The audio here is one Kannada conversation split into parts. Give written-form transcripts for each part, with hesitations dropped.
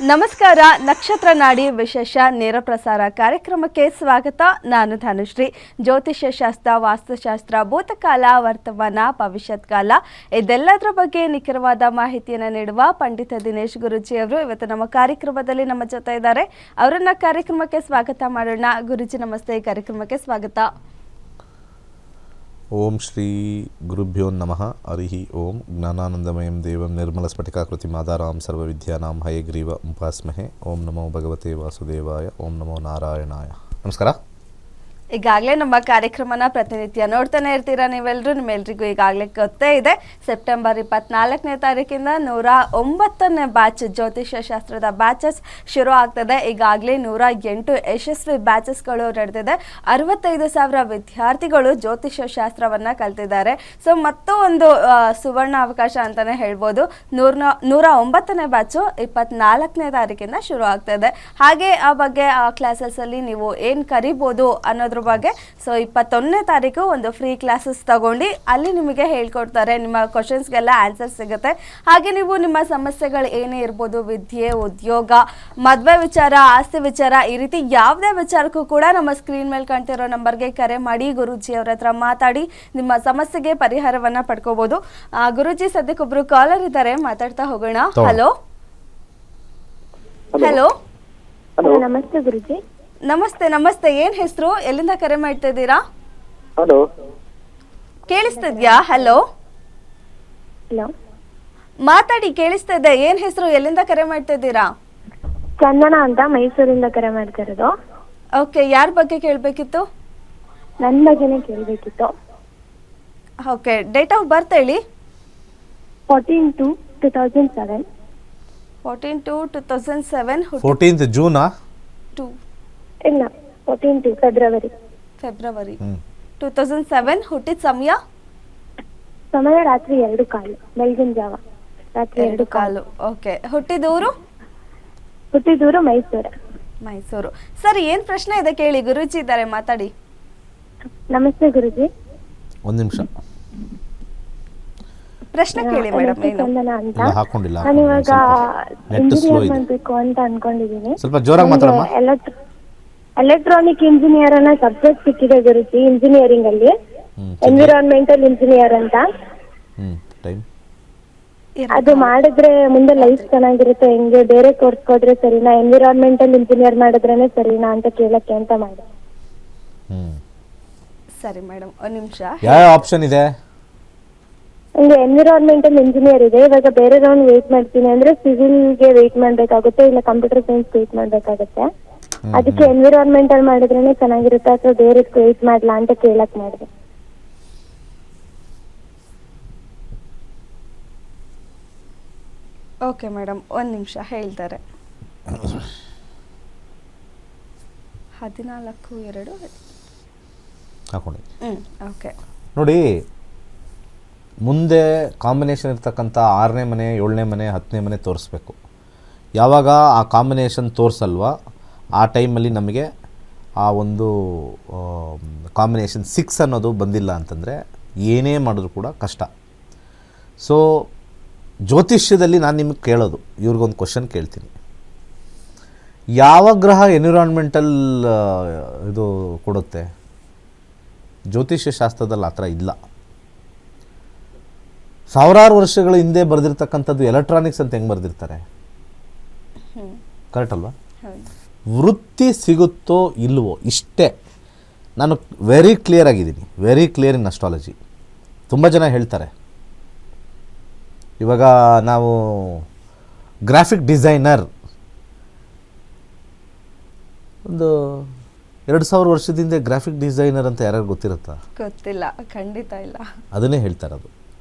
ನಮಸ್ಕಾರ. ನಕ್ಷತ್ರ ನಾಡಿ ವಿಶೇಷ ನೇರ ಪ್ರಸಾರ ಕಾರ್ಯಕ್ರಮಕ್ಕೆ ಸ್ವಾಗತ. ನಾನು ಧನುಶ್ರೀ. ಜ್ಯೋತಿಷ್ಯ ಶಾಸ್ತ್ರ, ವಾಸ್ತುಶಾಸ್ತ್ರ, ಭೂತಕಾಲ, ವರ್ತಮಾನ, ಭವಿಷ್ಯತ್ ಕಾಲ ಇದೆಲ್ಲದರ ಬಗ್ಗೆ ನಿಖರವಾದ ಮಾಹಿತಿಯನ್ನು ನೀಡುವ ಪಂಡಿತ ದಿನೇಶ್ ಗುರೂಜಿ ಅವರು ಇವತ್ತು ನಮ್ಮ ಕಾರ್ಯಕ್ರಮದಲ್ಲಿ ನಮ್ಮ ಜೊತೆ ಇದ್ದಾರೆ. ಅವರನ್ನ ಕಾರ್ಯಕ್ರಮಕ್ಕೆ ಸ್ವಾಗತ ಮಾಡೋಣ. ಗುರೂಜಿ ನಮಸ್ತೆ, ಕಾರ್ಯಕ್ರಮಕ್ಕೆ ಸ್ವಾಗತ. ಓಂ ಶ್ರೀ ಗುರುಭ್ಯೋ ನಮಃ. ಹರಿ ಓಂ. ಜ್ಞಾನಾನಂದಮಯಂ ದೇವಂ ನಿರ್ಮಲಸ್ಫಟಿಕಾಕೃತಿಂ ಆಧಾರಾಂ ಸರ್ವವಿದ್ಯಾನಾಂ ಹಯಗ್ರೀವ ಉಪಾಸ್ಮಹೆ. ಓಂ ನಮೋ ಭಗವತೆ ವಾಸುದೇವಾಯ. ಓಂ ನಮೋ ನಾರಾಯಣಾಯ. ನಮಸ್ಕಾರ. ಈಗಾಗಲೇ ನಮ್ಮ ಕಾರ್ಯಕ್ರಮನ ಪ್ರತಿನಿತ್ಯ ನೋಡ್ತಾನೆ ಇರ್ತೀರಾ ನೀವೆಲ್ಲರೂ. ನಿಮ್ಮೆಲ್ರಿಗೂ ಈಗಾಗಲೇ ಗೊತ್ತೇ ಇದೆ, ಸೆಪ್ಟೆಂಬರ್ 24ನೇ ತಾರೀಕಿಂದ 109ನೇ ಬ್ಯಾಚ್ ಜ್ಯೋತಿಷ್ಯ ಶಾಸ್ತ್ರದ ಬ್ಯಾಚಸ್ ಶುರು ಆಗ್ತದೆ. ಈಗಾಗಲೇ 108 ಯಶಸ್ವಿ ಬ್ಯಾಚಸ್ಗಳು ನಡೆದಿದೆ. 65,000 ವಿದ್ಯಾರ್ಥಿಗಳು ಜ್ಯೋತಿಷ್ಯ ಶಾಸ್ತ್ರವನ್ನು ಕಲ್ತಿದ್ದಾರೆ. ಸೊ ಮತ್ತೂ ಒಂದು ಸುವರ್ಣ ಅವಕಾಶ ಅಂತಲೇ ಹೇಳ್ಬೋದು. 109ನೇ ಬ್ಯಾಚು 24ನೇ ತಾರೀಕಿಂದ ಶುರು ಆಗ್ತದೆ. ಹಾಗೆ ಆ ಬಗ್ಗೆ ಆ ಕ್ಲಾಸಸ್ಸಲ್ಲಿ ನೀವು ಏನು ಕರಿಬೋದು ಅನ್ನೋದ್ರ ಬಗ್ಗೆ ಸೊ 21ನೇ ತಾರೀಕು ಒಂದು ಫ್ರೀ ಕ್ಲಾಸಸ್ ತಗೊಂಡು ಅಲ್ಲಿ ನಿಮಗೆ ಹೇಳ್ಕೊಡ್ತಾರೆ. ನಿಮ್ಮ ಕ್ವಶನ್ಸ್ಗೆಲ್ಲ ಆನ್ಸರ್ ಸಿಗುತ್ತೆ. ಹಾಗೆ ನೀವು ನಿಮ್ಮ ಸಮಸ್ಯೆಗಳು ಏನೇ ಇರ್ಬೋದು, ವಿದ್ಯೆ, ಉದ್ಯೋಗ, ಮದುವೆ ವಿಚಾರ, ಆಸ್ತಿ ವಿಚಾರ, ಈ ರೀತಿ ಯಾವುದೇ ವಿಚಾರಕ್ಕೂ ಕೂಡ ನಮ್ಮ ಸ್ಕ್ರೀನ್ ಮೇಲೆ ಕಾಣ್ತಿರೋ ನಂಬರ್ಗೆ ಕರೆ ಮಾಡಿ ಗುರೂಜಿ ಅವ್ರ ಹತ್ರ ಮಾತಾಡಿ ನಿಮ್ಮ ಸಮಸ್ಯೆಗೆ ಪರಿಹಾರವನ್ನ ಪಡ್ಕೋಬಹುದು. ಗುರೂಜಿ ಸದ್ಯಕ್ಕೊಬ್ರು ಕಾಲರ್ ಇದ್ದಾರೆ, ಮಾತಾಡ್ತಾ ಹೋಗೋಣ. Hello hello. ನಮಸ್ತೆ ಗುರುಜಿ. ನಮಸ್ತೆ. ಏನ್ ಹೆಸರು, ಎಲ್ಲಿಂದ ಕರೆ ಮಾಡ್ತಾ ಇದ್ದೀರಾ? ಹಲೋ, ಕೇಳಿಸ್ತಿದ್ಯಾ? ಹಲೋ, ಮಾತಾಡಿ, ಕೇಳಿಸ್ತಾ ಇದೆ. ಏನ್ ಹೆಸರು, ಎಲ್ಲಿಂದ ಕರೆ ಮಾಡ್ತಾ ಇದ್ದೀರಾ? ಚಂದನ ಅಂತ, ಮೈಸೂರಿಂದ ಕರೆ ಮಾಡ್ತಾ ಇರೋದು. ಓಕೆ, ಯಾರ ಬಗ್ಗೆ ಕೇಳಬೇಕಿತ್ತು? ನನ್ನ ಬಗ್ಗೆನೇ ಕೇಳಬೇಕಿತ್ತು. ಓಕೆ, ಡೇಟ್ ಆಫ್ ಬರ್ತ್ ಹೇಳಿ. 14/2/2007. 14/2/2007. 14th ಜೂನಾ? ಇಲ್ಲ, 14 ಫೆಬ್ರವರಿ 2007. ಹುಟ್ಟಿದ ಸಮಯ ರಾತ್ರಿ 2:15, ಬೆಳಗಿನ ಜಾವ ರಾತ್ರಿ 2:15. ಓಕೆ, ಹುಟ್ಟಿದೂರು ಮೈಸೂರು. ಸರಿ, ಏನ್ ಪ್ರಶ್ನೆ ಇದೆ ಕೇಳಿ, ಗುರೂಜಿ ಇದ್ದಾರೆ, ಮಾತಾಡಿ. ನಮಸ್ತೆ ಗುರುಜಿ. ಒಂದು ನಿಮಿಷ ಪ್ರಶ್ನೆ ಕೇಳಿ ಮೇಡಮ್. ಚಂದನ ಅಂತ. ಹಾಕೊಂಡಿಲ್ಲ, ನಾನು ಇವಾಗ ಇಂಜಿನಿಯರ್ ಮಾಡ್ಬೇಕು ಅಂತ ಅನ್ಕೊಂಡಿದೀನಿ. ಸ್ವಲ್ಪ ಜೋರಾಗಿ ಮಾತಾಡಮ್ಮ. ಎಲೆಕ್ಟ್ರಾನಿಕ್ ಇಂಜಿನಿಯರ್ ಅನ್ನೋ ಸಬ್ಜೆಕ್ಟ್ ಸಿಕ್ಕಿದೆ ಗುರುಜಿ ಇಂಜಿನಿಯರಿಂಗ್ ಅಲ್ಲಿ, ಎನ್ವಿರಾನ್ಮೆಂಟಲ್ ಇಂಜಿನಿಯರ್ ಅಂತ. ಅದು ಮಾಡಿದ್ರೆ ಮುಂದೆ ಲೈಫ್ ಚೆನ್ನಾಗಿರುತ್ತೆ, ಹೆಂಗೆ ಬೇರೆ ಕೋರ್ಸ್ ಹೋದ್ರೆ ಸರಿನಾ, ಎನ್ವಿರಾನ್ಮೆಂಟಲ್ ಇಂಜಿನಿಯರ್ ಮಾಡಿದ್ರೇನೆ ಸರಿನಾ ಅಂತ ಕೇಳಕ್ಕೆ ಅಂತ ಮಾಡಿ. ಸರಿ ಮೇಡಮ್, ಒಂದ್ ನಿಮಿಷ. ಯಾವ ಆಪ್ಷನ್ ಇದೆ? ಹಂಗೆ ಎನ್ವಿರಾನ್ಮೆಂಟಲ್ ಇಂಜಿನಿಯರ್ ಇದೆ. ಇವಾಗ ಬೇರೆ ರೌಂಡ್ ವೇಟ್ ಮಾಡ್ತೀನಿ ಅಂದ್ರೆ ಸಿವಿಲ್ಗೆ ವೇಟ್ ಮಾಡ್ಬೇಕಾಗುತ್ತೆ, ಇಲ್ಲ ಕಂಪ್ಯೂಟರ್ ಸೈನ್ಸ್ ವೇಟ್ ಮಾಡ್ಬೇಕಾಗುತ್ತೆ. ಅದಕ್ಕೆ ಎನ್ವಿರಾನ್ಮೆಂಟಲ್ ಮಾಡಿದ್ರೇನೆ ಚೆನ್ನಾಗಿರುತ್ತೆ ಅಥವಾ ಬೇರೆ ವೇಟ್ ಮಾಡ್ಲಾ ಅಂತ ಕೇಳಕ್ ಮಾಡಿದೆ. ಓಕೆ ಮೇಡಮ್, ಒಂದ್ ನಿಮಿಷ ಹೇಳ್ತಾರೆ. 14/2 ಹಾಕೊಳ್ಳಿ. ಓಕೆ ನೋಡಿ, ಮುಂದೆ ಕಾಂಬಿನೇಷನ್ ಇರ್ತಕ್ಕಂಥ 6ನೇ ಮನೆ, 7ನೇ ಮನೆ, 10ನೇ ಮನೆ ತೋರಿಸ್ಬೇಕು. ಯಾವಾಗ ಆ ಕಾಂಬಿನೇಷನ್ ತೋರಿಸಲ್ವಾ ಆ ಟೈಮಲ್ಲಿ ನಮಗೆ ಆ ಒಂದು ಕಾಂಬಿನೇಷನ್ 6 ಅನ್ನೋದು ಬಂದಿಲ್ಲ ಅಂತಂದರೆ ಏನೇ ಮಾಡಿದ್ರು ಕೂಡ ಕಷ್ಟ. ಸೊ ಜ್ಯೋತಿಷ್ಯದಲ್ಲಿ ನಾನು ನಿಮಗೆ ಕೇಳೋದು, ಇವ್ರಿಗೊಂದು ಕ್ವಶನ್ ಕೇಳ್ತೀನಿ. ಯಾವ ಗ್ರಹ ಎನ್ವಿರಾನ್ಮೆಂಟಲ್ ಇದು ಕೊಡುತ್ತೆ? ಜ್ಯೋತಿಷ್ಯ ಶಾಸ್ತ್ರದಲ್ಲಿ ಆ ಥರ ಇಲ್ಲ. ಸಾವಿರಾರು ವರ್ಷಗಳ ಹಿಂದೆ ಬರೆದಿರ್ತಕ್ಕಂಥದ್ದು ಎಲೆಕ್ಟ್ರಾನಿಕ್ಸ್ ಅಂತ ಹೆಂಗೆ ಬರೆದಿರ್ತಾರೆ? ಕರೆಕ್ಟ್ ಅಲ್ವಾ? ವೃತ್ತಿ ಸಿಗುತ್ತೋ ಇಲ್ವೋ ಇಷ್ಟೇ. ನಾನು ವೆರಿ ಕ್ಲಿಯರ್ ಆಗಿದ್ದೀನಿ, ವೆರಿ ಕ್ಲಿಯರ್ ಇನ್ ಅಸ್ಟ್ರಾಲಜಿ. ತುಂಬ ಜನ ಹೇಳ್ತಾರೆ, ಇವಾಗ ನಾವು ಗ್ರಾಫಿಕ್ ಡಿಸೈನರ್ ಒಂದು 2000 ವರ್ಷದಿಂದ ಗ್ರಾಫಿಕ್ ಡಿಸೈನರ್ ಅಂತ ಯಾರು ಗೊತ್ತಿರುತ್ತಾ? ಗೊತ್ತಿಲ್ಲ, ಖಂಡಿತ ಇಲ್ಲ. ಅದನ್ನೇ ಹೇಳ್ತಾರೆ. ಅದು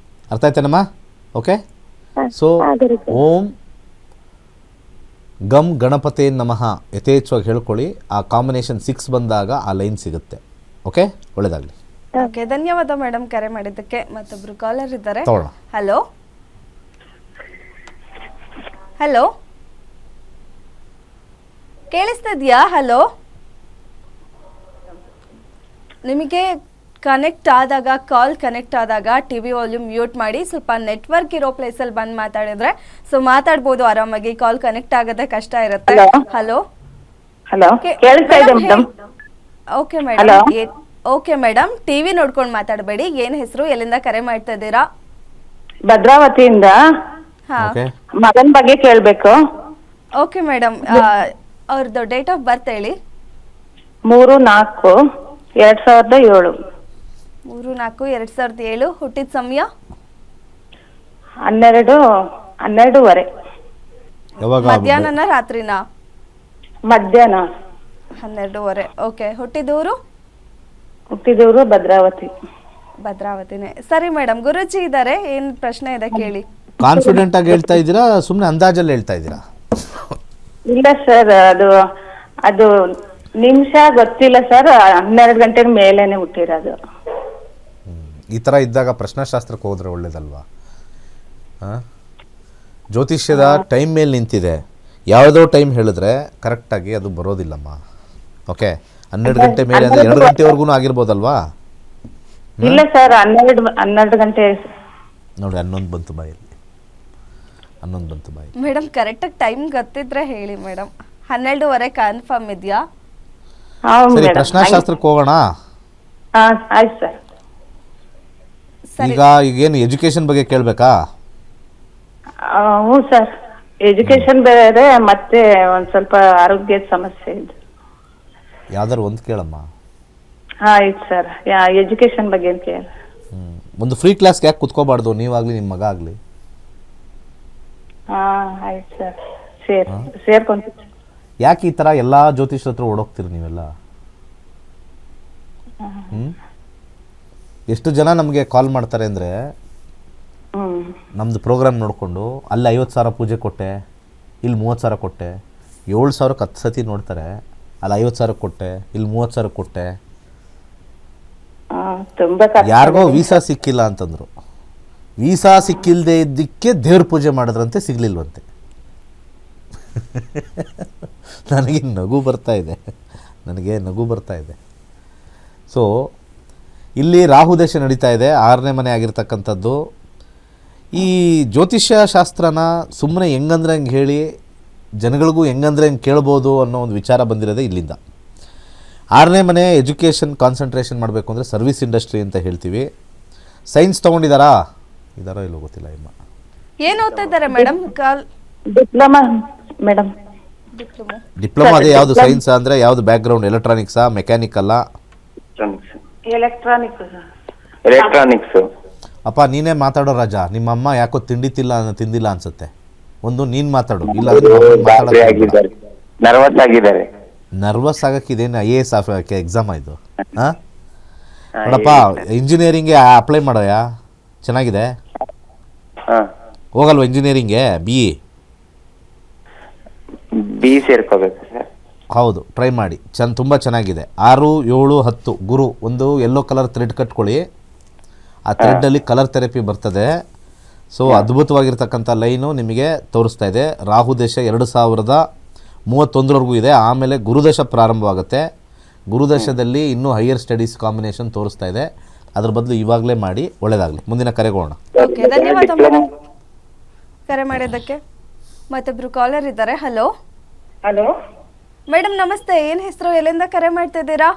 ಅರ್ಥ ಆಯ್ತೇನಮ್ಮ? ಓಕೆ. ಸೊ ಓಂ ಗಮ್ ಗಣಪತೇ ನಮಃ ಯಥೇಚ್ಛವಾಗಿ ಹೇಳ್ಕೊಳ್ಳಿ. ಆ ಕಾಂಬಿನೇಷನ್ 6 ಬಂದಾಗ ಆ ಲೈನ್ ಸಿಗುತ್ತೆ. ಓಕೆ, ಒಳ್ಳೆಯದಾಗಲಿ. ಓಕೆ, ಧನ್ಯವಾದ ಮೇಡಮ್ ಕರೆ ಮಾಡಿದ್ದಕ್ಕೆ. ಮತ್ತೊಬ್ರು ಕಾಲರ್ ಇದ್ದಾರೆ. ಹಲೋ ಹಲೋ, ಕೇಳಿಸ್ತಿದ್ಯಾ? ಹಲೋ, ನಿಮಗೆ ಕನೆಕ್ಟ್ ಆದಾಗ ಕಾಲ್ ಕನೆಕ್ಟ್ ಆದಾಗ ಟಿ ವಿ ವಾಲ್ಯೂಮ್ ಮ್ಯೂಟ್ ಮಾಡಿ ಸ್ವಲ್ಪ ನೆಟ್ವರ್ಕ್ ಇರೋ ಪ್ಲೇಸಲ್ಲಿ ಬಂದು ಮಾತಾಡಿದ್ರೆ ಸೊ ಮಾತಾಡ್ಬೋದು ಆರಾಮಾಗಿ. ಕಾಲ್ ಕನೆಕ್ಟ್ ಆಗೋದೇ ಕಷ್ಟ ಇರುತ್ತೆ. ಹಲೋ ಹಲೋ, ಕೇಳಿಸ್ತಾ ಇದೆ madam? Okay madam. Okay madam, TV ನೋಡ್ಕೊಂಡು ಮಾತಾಡಬೇಡಿ. ಏನ್ ಹೆಸರು, ಎಲ್ಲಿಂದ ಕರೆ ಮಾಡ್ತಾ ಇದ್ದೀರಾ? ಭದ್ರಾವತಿಯಿಂದ. ಹಾ, ಓಕೆ, ಮಗನ್ ಬಗ್ಗೆ ಕೇಳ್ಬೇಕು. ಓಕೆ ಮೇಡಮ್, ಅವ್ರದ್ದು ಡೇಟ್ ಆಫ್ ಬರ್ತ್ ಹೇಳಿ. 3/4/2007. 3/4/2007. ಹುಟ್ಟಿದ ಸಮಯ 12:30. ಯಾವಾಗ ಮಧ್ಯಾಹ್ನನ ರಾತ್ರಿನ? ಮಧ್ಯಾಹ್ನ. 12:30. ಓಕೆ, ಹುಟ್ಟಿದೂರು? ಹುಟ್ಟಿದೂರು ಭದ್ರಾವತಿ. ಭದ್ರಾವತಿನೇ. ಸರಿ ಮೇಡಮ್, ಗುರುಜಿ ಇದ್ದಾರೆ, ಏನ್ ಪ್ರಶ್ನೆ ಇದೆ ಕೇಳಿ. ಕಾನ್ಫಿಡೆಂಟ್ ಆಗಿ ಹೇಳ್ತಾ ಇದ್ದೀರಾ, ಸುಮ್ಮನೆ ಅಂದಾಜಲ್ಲಿ ಹೇಳ್ತಾ ಇದ್ದೀರಾ? ಇಲ್ಲ ಸರ್, ಅದು ನಿಮಿಷ ಗೊತ್ತಿಲ್ಲ ಸರ್. 12 ಗಂಟೆ ಮೇಲೇನೆ ಹುಟ್ಟಿರೋದು. ಈ ಥರ ಇದ್ದಾಗ ಪ್ರಶ್ನಾಶಾಸ್ತ್ರಕ್ಕೆ ಹೋದ್ರೆ ಒಳ್ಳೇದಲ್ವಾ? ಜ್ಯೋತಿಷ್ಯದ ಟೈಮ್ ಮೇಲೆ ನಿಂತಿದೆ. ಯಾವುದೋ ಟೈಮ್ ಹೇಳಿದ್ರೆ ಕರೆಕ್ಟಾಗಿ ಅದು ಬರೋದಿಲ್ಲಮ್ಮ. ಓಕೆ, 12 ಗಂಟೆ ಮೇಲೆ ಅಂದರೆ 2 ಗಂಟೆವರೆಗೂ ಆಗಿರ್ಬೋದಲ್ವಾ? ಇಲ್ಲ ಸರ್, 12 ಗಂಟೆ. ನೋಡಿ, 11 ಬಂತು ಬಾಯಲ್ಲಿ. 11 ಬಂತು ಬಾಯಿ. ಮೇಡಮ್ ಕರೆಕ್ಟಾಗಿ ಟೈಮ್ ಗೊತ್ತಿದ್ರೆ ಹೇಳಿ ಮೇಡಮ್. 12:30 ಕನ್ಫರ್ಮ್ ಇದೆಯಾ? ಸರಿ, ಪ್ರಶ್ನಾಶಾಸ್ತ್ರಕ್ಕೆ ಹೋಗೋಣ. ಆಯ್ತು ಸರ್. ಈಗೇನು ಎಜುಕೇಶನ್ ಬಗ್ಗೆ ಕೇಳಬೇಕಾ? ಹ್ಞೂ ಸರ್, ಎಜುಕೇಶನ್ ಬೇರೆ, ಮತ್ತೆ ಒಂದ್ ಸ್ವಲ್ಪ ಆರೋಗ್ಯದ ಸಮಸ್ಯೆ ಇದೆ. ಯಾವ್ದಾರು ಒಂದು ಕೇಳಮ್ಮ. ಆಯ್ತು ಸರ್, ಎಜುಕೇಶನ್ ಬಗ್ಗೆ ಅಂತ ಕೇಳಿ. ಒಂದು ಫ್ರೀ ಕ್ಲಾಸ್ಗೆ ಯಾಕೆ ಕುತ್ಕೋಬಾರ್ದು, ನೀವಾಗಲಿ ನಿಮ್ಮ ಮಗ ಆಗಲಿ? ಆಯ್ತು ಸರ್, ಸೇರ್ಕೊಂತೀವಿ. ಯಾಕೆ ಈ ಥರ ಎಲ್ಲ ಜ್ಯೋತಿಷ್ಯರ ಹತ್ರ ಓಡೋಗ್ತೀರಿ ನೀವೆಲ್ಲ? ಎಷ್ಟು ಜನ ನಮಗೆ ಕಾಲ್ ಮಾಡ್ತಾರೆ ಅಂದರೆ, ನಮ್ಮದು ಪ್ರೋಗ್ರಾಮ್ ನೋಡಿಕೊಂಡು ಅಲ್ಲಿ 50,000 ಪೂಜೆ ಕೊಟ್ಟೆ, ಇಲ್ಲಿ 30,000 ಕೊಟ್ಟೆ, 7,000ಕ್ಕೆ 10 ಸತಿ ನೋಡ್ತಾರೆ. ಅಲ್ಲಿ 50,000 ಕೊಟ್ಟೆ, ಇಲ್ಲಿ 30,000 ಕೊಟ್ಟೆ. ಯಾರಿಗೋ ವೀಸಾ ಸಿಕ್ಕಿಲ್ಲ ಅಂತಂದರು. ವೀಸಾ ಸಿಕ್ಕಿಲ್ಲದೆ ಇದ್ದಕ್ಕೆ ದೇವ್ರ ಪೂಜೆ ಮಾಡಿದ್ರಂತೆ, ಸಿಗಲಿಲ್ವಂತೆ. ನನಗೆ ನಗು ಬರ್ತಾ ಇದೆ. ಸೊ ಇಲ್ಲಿ ರಾಹು ದೇಶ ನಡೀತಾ ಇದೆ, 6ನೇ ಮನೆ ಆಗಿರ್ತಕ್ಕಂಥದ್ದು. ಈ ಜ್ಯೋತಿಷ್ಯ ಶಾಸ್ತ್ರನ ಸುಮ್ಮನೆ ಹೆಂಗಂದ್ರೆ ಹಂಗೆ ಹೇಳಿ ಜನಗಳಿಗೂ ಹೆಂಗಂದ್ರೆ ಹಂಗೆ ಕೇಳ್ಬೋದು ಅನ್ನೋ ಒಂದು ವಿಚಾರ ಬಂದಿರೋದೇ ಇಲ್ಲಿಂದ. 6ನೇ ಮನೆ ಎಜುಕೇಷನ್ ಕಾನ್ಸಂಟ್ರೇಷನ್ ಮಾಡಬೇಕು ಅಂದರೆ ಸರ್ವಿಸ್ ಇಂಡಸ್ಟ್ರಿ ಅಂತ ಹೇಳ್ತೀವಿ. ಸೈನ್ಸ್ ತೊಗೊಂಡಿದ್ದಾರಾ? ಇದಾರೋ ಇಲ್ಲೋ ಗೊತ್ತಿಲ್ಲ. ಇಮ್ಮ ಏನು ಓದ್ತಾ ಇದ್ದಾರೆ ಮೇಡಮ್? Diploma madam. ಡಿಪ್ಲೊಮಾ ಅದೇ ಯಾವುದು? ಸೈನ್ಸ್ ಅಂದರೆ ಯಾವುದು ಬ್ಯಾಕ್ಗ್ರೌಂಡ್? ಎಲೆಕ್ಟ್ರಾನಿಕ್ಸಾ, ಮೆಕ್ಯಾನಿಕಲ್ಲಾ? ಎಲೆಕ್ಟ್ರಾನಿಕ್ಸ್. ಅಪ್ಪ ನೀನೇ ಮಾತಾಡೋ ರಾಜ. ನಿಮ್ಮ ಅಮ್ಮ ಯಾಕೋ ತಿಂದಿಲ್ಲ ಅನ್ಸುತ್ತೆ. ಒಂದು ನೀನು ಮಾತಾಡು, ಇಲ್ಲ ನರ್ವಸ್ ಆಗಕ್ಕೆ ಇದೇನು IAS ಎಕ್ಸಾಮ್ ಇದು? ಹಾಂ ನೋಡಪ್ಪ, ಇಂಜಿನಿಯರಿಂಗ್ಗೆ ಅಪ್ಲೈ ಮಾಡೋಯ, ಚೆನ್ನಾಗಿದೆ. ಹೋಗಲ್ವ ಇಂಜಿನಿಯರಿಂಗ್ಗೆ? BE ಸೇರ್ಕೋಬೇಕು ಸರ್? ಹೌದು, ಟ್ರೈ ಮಾಡಿ, ತುಂಬ ಚೆನ್ನಾಗಿದೆ. 6, 7, 10 ಗುರು. ಒಂದು ಯೆಲ್ಲೋ ಕಲರ್ ಥ್ರೆಡ್ ಕಟ್ಕೊಳ್ಳಿ, ಆ ಥ್ರೆಡ್ಡಲ್ಲಿ ಕಲರ್ ಥೆರಪಿ ಬರ್ತದೆ. ಸೊ ಅದ್ಭುತವಾಗಿರ್ತಕ್ಕಂಥ ಲೈನು ನಿಮಗೆ ತೋರಿಸ್ತಾ ಇದೆ. ರಾಹು ದೇಶ 2031ವರೆಗೂ ಇದೆ. ಆಮೇಲೆ ಗುರುದಶ ಪ್ರಾರಂಭವಾಗುತ್ತೆ. ಗುರುದಶದಲ್ಲಿ ಇನ್ನೂ ಹೈಯರ್ ಸ್ಟಡೀಸ್ ಕಾಂಬಿನೇಷನ್ ತೋರಿಸ್ತಾ ಇದೆ. ಅದ್ರ ಬದಲು ಇವಾಗಲೇ ಮಾಡಿ, ಒಳ್ಳೆಯದಾಗಲಿ. ಮುಂದಿನ ಕರೆಗೋಣ. ಓಕೆ, ಧನ್ಯವಾದ ಮೇಡಮ್ ಕರೆ ಮಾಡಿದ್ದಕ್ಕೆ. ಮತ್ತೊಬ್ರು ಕಾಲರ್ ಇದ್ದಾರೆ. ಹಲೋ ಮೇಡಮ್ ನಮಸ್ತೆ, ಏನು ಹೆಸರು, ಎಲ್ಲಿಂದ ಕರೆ ಮಾಡ್ತಾ ಇದ್ದೀರಾ?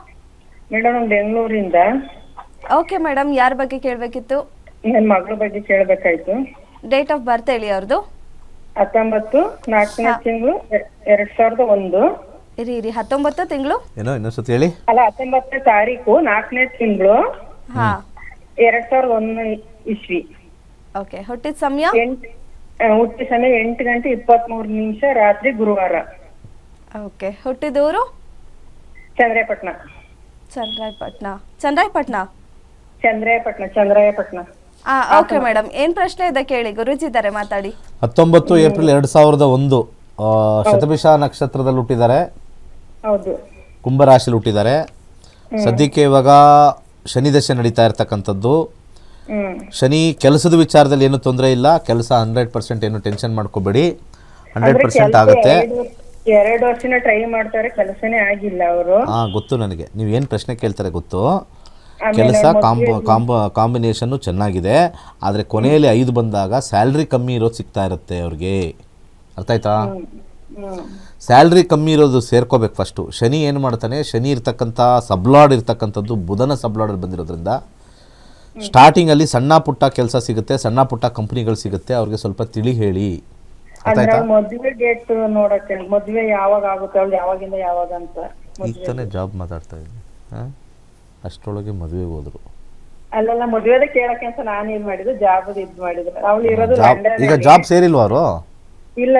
ಮೇಡಮ್ ಬೆಂಗಳೂರಿಂದ. ಓಕೆ ಮೇಡಮ್, ಯಾರ ಬಗ್ಗೆ ಕೇಳಬೇಕಿತ್ತು? ನನ್ನ ಮಗಳ ಬಗ್ಗೆ ಕೇಳಬೇಕಾಯ್ತು. ಡೇಟ್ ಆಫ್ ಬರ್ತ್ ಹೇಳಿ ಅವ್ರದ್ದು. 19/4ನೇ ತಿಂಗಳು 2001. ಇರಿ 19 ತಿಂಗಳು ಏನೋ ಇನ್ನೊಂದ್ಸತಿ ಹೇಳಿ. ಅಲ್ಲ, 19ನೇ ತಾರೀಕು 4ನೇ ತಿಂಗಳು 2001 ಇಸ್ವಿ. ಓಕೆ, ಹುಟ್ಟಿದ ಸಮಯ? ಹುಟ್ಟಿದ ಸಮಯ 8:23 ರಾತ್ರಿ, ಗುರುವಾರ. ಓಕೆ, ಹುಟ್ಟಿದೂರು? ಚಂದ್ರಾಯಪಟ್ಟಣ. ಓಕೆ ಮೇಡಮ್, ಏನ್ ಪ್ರಶ್ನೆ ಇದೆ ಕೇಳಿ, ಗುರೂಜಿ ಇದ್ದಾರೆ, ಮಾತಾಡಿ. 19 ಏಪ್ರಿಲ್ 2001 ಶತಭಿಷ ನಕ್ಷತ್ರದಲ್ಲಿ ಹುಟ್ಟಿದ್ದಾರೆ. ಹೌದು. ಕುಂಭರಾಶಿಲಿ ಹುಟ್ಟಿದ್ದಾರೆ. ಸದ್ಯಕ್ಕೆ ಇವಾಗ ಶನಿ ದಶೆ ನಡೀತಾ ಇರ್ತಕ್ಕಂಥದ್ದು. ಶನಿ ಕೆಲಸದ ವಿಚಾರದಲ್ಲಿ ಏನು ತೊಂದರೆ ಇಲ್ಲ. ಕೆಲಸ 100% ಏನು ಟೆನ್ಷನ್ ಮಾಡ್ಕೋಬೇಡಿ, 100% ಆಗುತ್ತೆ. 2 ವರ್ಷನ ಟ್ರೈ ಮಾಡ್ತಾರೆ, ಕೆಲಸನೇ ಆಗಿಲ್ಲ ಅವರು. ಗೊತ್ತು ನನಗೆ, ನೀವು ಏನು ಪ್ರಶ್ನೆ ಕೇಳ್ತಾರೆ ಗೊತ್ತು. ಕೆಲಸ ಕಾಂಬಿನೇಷನ್ನು ಚೆನ್ನಾಗಿದೆ, ಆದರೆ ಕೊನೆಯಲ್ಲಿ 5 ಬಂದಾಗ ಸ್ಯಾಲ್ರಿ ಕಮ್ಮಿ ಇರೋದು ಸಿಗ್ತಾ ಇರುತ್ತೆ ಅವ್ರಿಗೆ. ಅರ್ಥ ಆಯ್ತಾ? ಸ್ಯಾಲ್ರಿ ಕಮ್ಮಿ ಇರೋದು ಸೇರ್ಕೋಬೇಕು ಫಸ್ಟು. ಶನಿ ಏನು ಮಾಡ್ತಾನೆ, ಶನಿ ಇರ್ತಕ್ಕಂಥ ಸಬ್ಲಾಡ್ ಇರ್ತಕ್ಕಂಥದ್ದು ಬುಧನ ಸಬ್ಲಾಡಲ್ಲಿ ಬಂದಿರೋದ್ರಿಂದ ಸ್ಟಾರ್ಟಿಂಗಲ್ಲಿ ಸಣ್ಣ ಪುಟ್ಟ ಕೆಲಸ ಸಿಗುತ್ತೆ, ಸಣ್ಣ ಪುಟ್ಟ ಕಂಪ್ನಿಗಳು ಸಿಗುತ್ತೆ. ಅವ್ರಿಗೆ ಸ್ವಲ್ಪ ತಿಳಿ ಹೇಳಿ. ಅಂದ್ರೆ ಮದ್ವೆ ಡೇಟ್ ನೋಡಕ್ಕೆ, ಮದ್ವೆ ಯಾವಾಗ ಆಗುತ್ತೆ ಅವಳು, ಯಾವಾಗಿಂದ ಯಾವಾಗ ಅಂತ. ಈಗ ತಾನೇ ಜಾಬ್ ಮಾತಾಡ್ತಾ ಇದ್ದೀನಿ, ಅಷ್ಟರೊಳಗೆ ಮದುವೆಗೆ ಹೋದ್ರು. ಅಲ್ಲೆಲ್ಲ ಮದ್ವೆದ ಕೇಳಕ್ಕೆ ಅಂತ ನಾನು ಏನ್ ಮಾಡಿದ್ದು, ಜಾಬ್ ಇದ್ ಮಾಡಿದ್ರು. ಅವಳು ಇರೋದು ಈಗ ಜಾಬ್ ಸೇರಿಲ್ವಾ ಅವರು? ಇಲ್ಲ,